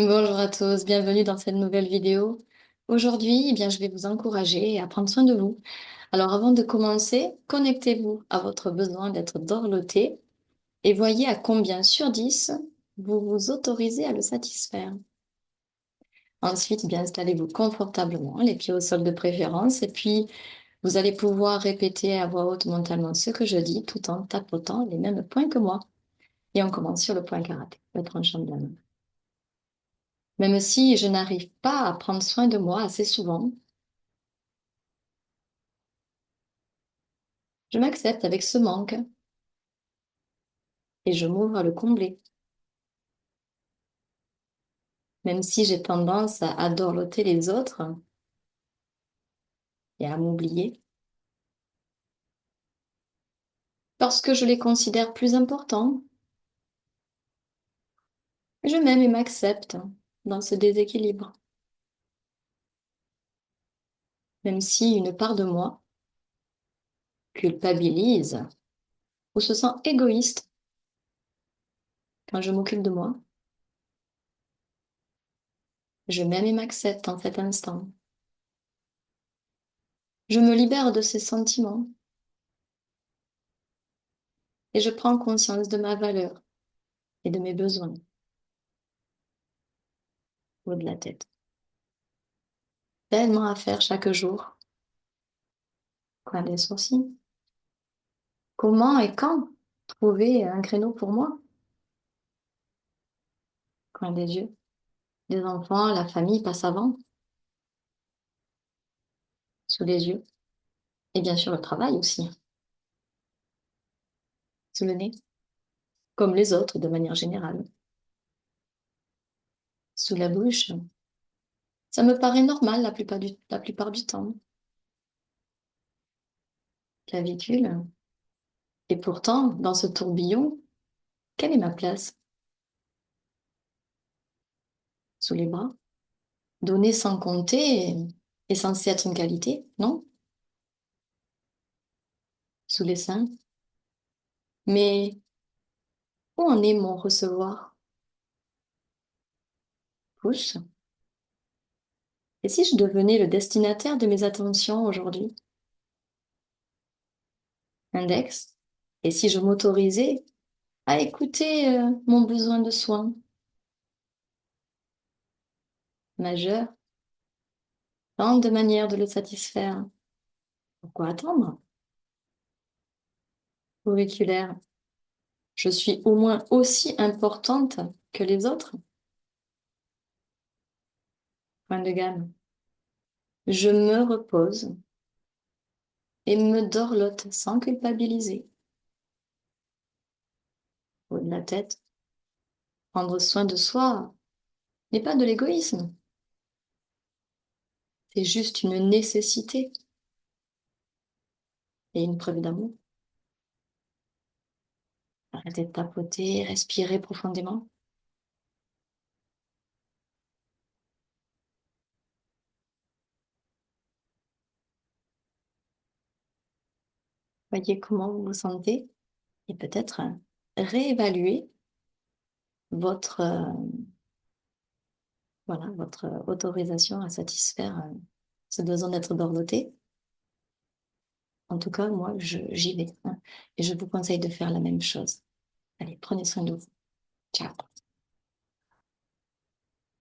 Bonjour à tous, bienvenue dans cette nouvelle vidéo. Aujourd'hui, je vais vous encourager à prendre soin de vous. Alors, avant de commencer, connectez-vous à votre besoin d'être dorloté et voyez à combien sur 10 vous vous autorisez à le satisfaire. Ensuite, installez-vous confortablement, les pieds au sol de préférence, et puis vous allez pouvoir répéter à voix haute mentalement ce que je dis tout en tapotant les mêmes points que moi. Et on commence sur le point karaté, le tranchant de la main. Même si je n'arrive pas à prendre soin de moi assez souvent, je m'accepte avec ce manque et je m'ouvre à le combler. Même si j'ai tendance à dorloter les autres et à m'oublier, parce que je les considère plus importants, je m'aime et m'accepte dans ce déséquilibre. Même si une part de moi culpabilise ou se sent égoïste quand je m'occupe de moi, je m'aime et m'accepte en cet instant. Je me libère de ces sentiments et je prends conscience de ma valeur et de mes besoins au de la tête. Tellement à faire chaque jour. Coin des sourcils. Comment et quand trouver un créneau pour moi? Coin des yeux. Les enfants, la famille passent avant, sous les yeux. Et bien sûr le travail aussi, sous le nez. Comme les autres de manière générale. Sous la bouche. Ça me paraît normal la plupart du temps. Clavicule. Et pourtant, dans ce tourbillon, quelle est ma place? Sous les bras. Donner sans compter est censé être une qualité, non? Sous les seins. Mais où en est mon recevoir? Pouce. Et si je devenais le destinataire de mes attentions aujourd'hui? Index. Et si je m'autorisais à écouter mon besoin de soins? Majeur. Tant de manières de le satisfaire. Pourquoi attendre? Auriculaire. Je suis au moins aussi importante que les autres. Point de gamme. Je me repose et me dorlote sans culpabiliser. Haut de la tête. Prendre soin de soi n'est pas de l'égoïsme. C'est juste une nécessité et une preuve d'amour. Arrêtez de tapoter, respirez profondément. Voyez comment vous vous sentez et peut-être réévaluer votre, voilà, votre autorisation à satisfaire ce besoin d'être dorloté. En tout cas, moi, j'y vais, hein, et je vous conseille de faire la même chose. Allez, prenez soin de vous. Ciao.